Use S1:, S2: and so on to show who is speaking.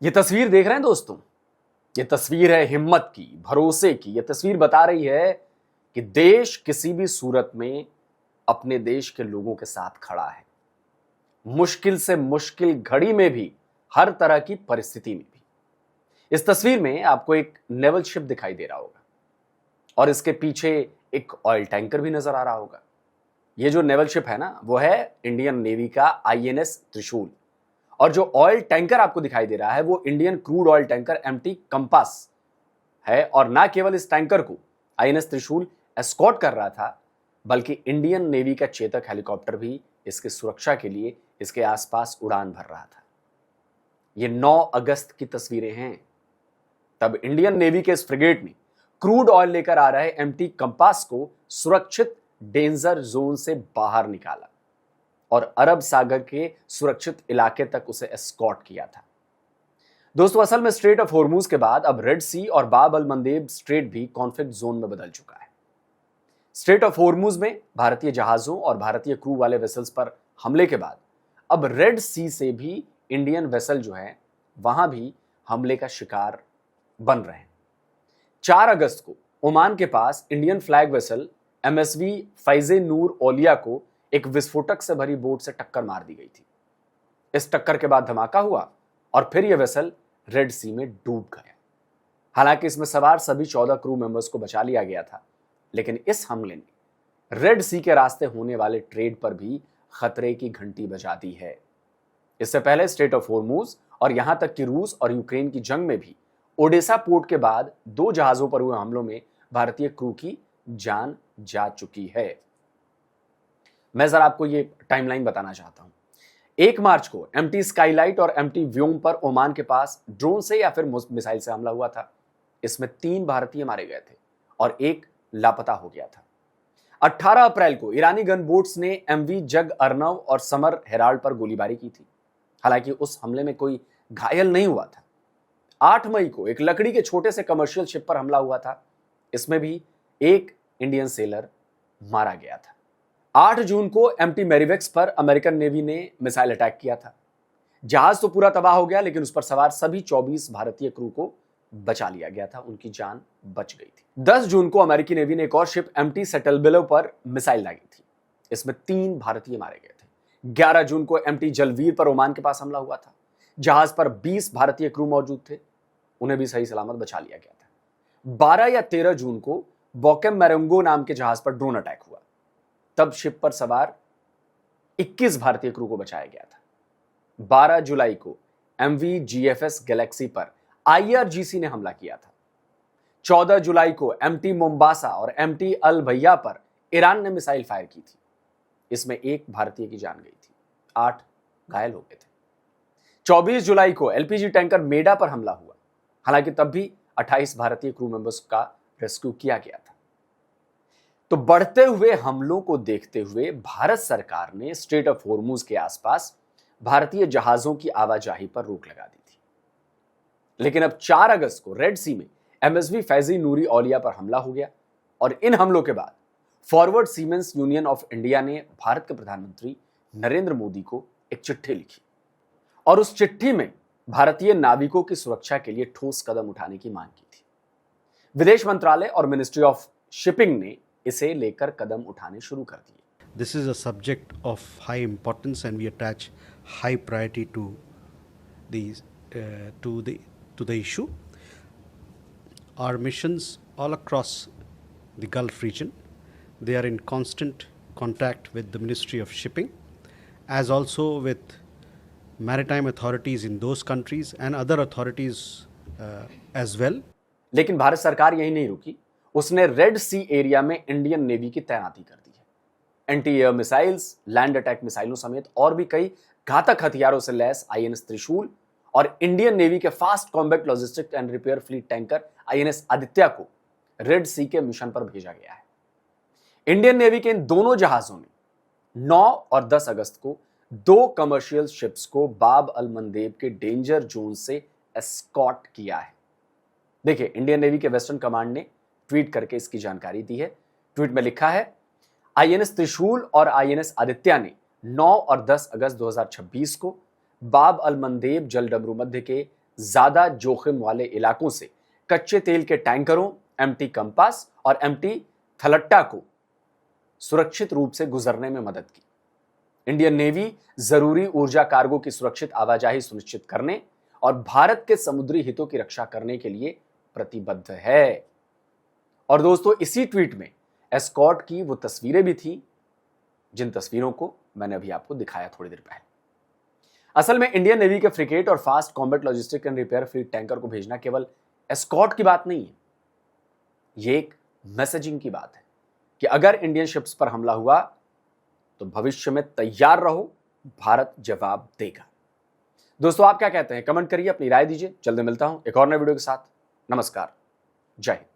S1: ये तस्वीर देख रहे हैं दोस्तों, ये तस्वीर है हिम्मत की, भरोसे की। ये तस्वीर बता रही है कि देश किसी भी सूरत में अपने देश के लोगों के साथ खड़ा है, मुश्किल से मुश्किल घड़ी में भी, हर तरह की परिस्थिति में भी। इस तस्वीर में आपको एक नेवल शिप दिखाई दे रहा होगा और इसके पीछे एक ऑयल टैंकर भी नजर आ रहा होगा। ये जो नेवल शिप है ना, वो है इंडियन नेवी का आईएनएस त्रिशूल। और जो ऑयल टैंकर आपको दिखाई दे रहा है वो Indian crude oil tanker MT Compass है। और ना केवल इस टैंकर को आईएनएस त्रिशूल एस्कॉर्ट कर रहा था, बल्कि इंडियन नेवी का चेतक हेलीकॉप्टर भी इसकी सुरक्षा के लिए इसके आसपास उड़ान भर रहा था। ये 9 अगस्त की तस्वीरें हैं। तब इंडियन नेवी के इस फ्रिगेट ने क्रूड ऑयल लेकर आ रहे एमटी कंपास को सुरक्षित डेंजर जोन से बाहर निकाला और अरब सागर के सुरक्षित इलाके तक उसे एस्कॉर्ट किया था। दोस्तों, असल में स्ट्रेट ऑफ हॉर्मूज के बाद अब रेड सी और बाब अल मंदेब स्ट्रेट भी कॉन्फ्लिक्ट जोन में बदल चुका है। स्ट्रेट ऑफ हॉर्मूज में भारतीय जहाजों और भारतीय क्रू वाले वेसल्स पर हमले के बाद अब रेड सी से भी इंडियन वेसल जो है वहां भी हमले का शिकार बन रहे हैं। 4 अगस्त को ओमान के पास इंडियन फ्लैग वेसल एमएसवी फैजे नूर ओलिया को एक विस्फोटक से भरी बोट से टक्कर मार दी गई थी। इस टक्कर के बाद धमाका हुआ और फिर यह वेसल रेड सी में डूब गया। हालांकि इसमें सवार सभी 14 क्रू मेंबर्स को बचा लिया गया था, लेकिन इस हमले ने रेड सी के रास्ते होने वाले ट्रेड पर भी खतरे की घंटी बजा दी है। इससे पहले स्ट्रेट ऑफ हॉर्मूज और यहां तक कि रूस और यूक्रेन की जंग में भी ओडेसा पोर्ट के बाद 2 जहाजों पर हुए हमलों में भारतीय क्रू की जान जा चुकी है। मैं जरा आपको ये टाइमलाइन बताना चाहता हूं। 1 मार्च को एमटी स्काईलाइट और एमटी व्योम पर ओमान के पास ड्रोन से या फिर मिसाइल से हमला हुआ था। इसमें 3 भारतीय मारे गए थे और 1 लापता हो गया था। 18 अप्रैल को ईरानी गन बोट्स ने एमवी जग अर्नव और समर हेराल्ड पर गोलीबारी की थी। हालांकि उस हमले में कोई घायल नहीं हुआ था। 8 मई को एक लकड़ी के छोटे से कमर्शियल शिप पर हमला हुआ था। इसमें भी 1 इंडियन सेलर मारा गया था। 8 जून को एमटी मैरीवेक्स पर अमेरिकन नेवी ने मिसाइल अटैक किया था। जहाज तो पूरा तबाह हो गया, लेकिन उस पर सवार सभी 24 भारतीय क्रू को बचा लिया गया था, उनकी जान बच गई थी। 10 जून को अमेरिकी नेवी ने एक और शिप एमटी सेटलबिलो पर मिसाइल दागी थी। इसमें 3 भारतीय मारे गए थे। 11 जून को एमटी जलवीर पर ओमान के पास हमला हुआ था। जहाज पर 20 भारतीय क्रू मौजूद थे, उन्हें भी सही सलामत बचा लिया गया था। 12 या 13 जून को बोकेम मैरंगो नाम के जहाज पर ड्रोन अटैक हुआ। तब शिप पर सवार 21 भारतीय क्रू को बचाया गया था। 12 जुलाई को एमवी जीएफएस गैलेक्सी पर आईआरजीसी ने हमला किया था। 14 जुलाई को एमटी मोम्बासा और एमटी अल भैया पर ईरान ने मिसाइल फायर की थी। इसमें 1 भारतीय की जान गई थी, 8 घायल हो गए थे। 24 जुलाई को एलपीजी टैंकर मेडा पर हमला हुआ। हालांकि तब भी 28 भारतीय क्रू मेंबर्स का रेस्क्यू किया गया था। तो बढ़ते हुए हमलों को देखते हुए भारत सरकार ने स्ट्रेट ऑफ हॉर्मूज के आसपास भारतीय जहाजों की आवाजाही पर रोक लगा दी थी। लेकिन अब 4 अगस्त को रेड सी में एमएसवी फैजी नूरी ओलिया पर हमला हो गया और इन हमलों के बाद forward siemens union of India ने भारत के प्रधानमंत्री नरेंद्र मोदी को एक चिट्ठी लिखी और उस चिट्ठी में भारतीय नाविकों की सुरक्षा के लिए ठोस कदम उठाने की मांग की थी। विदेश मंत्रालय और मिनिस्ट्री ऑफ शिपिंग ने इसे लेकर कदम उठाने शुरू कर दिए।
S2: This is a subject of high importance and we attach high priority to the issue. Our missions all across the Gulf region, they are in constant contact with the Ministry of Shipping, as also with maritime authorities in those countries and other authorities as well.
S1: लेकिन भारत सरकार यही नहीं रुकी, उसने red सी area में Indian navy की तैनाती कर दी है। Anti air missiles, land attack मिसाइलों समेत और भी कई घातक हथियारों से लैस आईएनएस त्रिशूल और इंडियन नेवी के fast combat logistic and repair fleet tanker INS Aditya को रेड सी के मिशन पर भेजा गया है। इंडियन नेवी के इन दोनों जहाजों ने 9 और 10 अगस्त को 2 कमर्शियल शिप्स को बाब अल मंदेब के डेंजर जोन से एस्कॉर्ट किया है। देखिए, इंडियन नेवी के वेस्टर्न कमांड ने ट्वीट करके इसकी जानकारी दी है। ट्वीट में लिखा है, आईएनएस त्रिशूल और आईएनएस आदित्य ने 9 और 10 अगस्त 2026 को बाब अल मंदेब जलडमरू मध्य के ज्यादा जोखिम वाले इलाकों से कच्चे तेल के टैंकरों, एमटी कंपास और एमटी थलट्टा को सुरक्षित रूप से गुजरने में मदद की। इंडियन नेवी जरूरी ऊर्जा कार्गो की सुरक्षित आवाजाही सुनिश्चित करने और भारत के समुद्री हितों की रक्षा करने के लिए प्रतिबद्ध है। और दोस्तों, इसी ट्वीट में एस्कॉर्ट की वो तस्वीरें भी थी जिन तस्वीरों को मैंने अभी आपको दिखाया थोड़ी देर पहले। असल में इंडियन नेवी के फ्रिगेट और fast combat logistic and repair fleet tanker को भेजना केवल एस्कॉर्ट की बात नहीं है, ये एक मैसेजिंग की बात है कि अगर इंडियन शिप्स पर हमला हुआ तो भविष्य में तैयार रहो, भारत जवाब देगा। दोस्तों, आप क्या कहते हैं? कमेंट करिए, अपनी राय दीजिए। जल्दी मिलता हूं एक और नए वीडियो के साथ। नमस्कार, जय हिंद।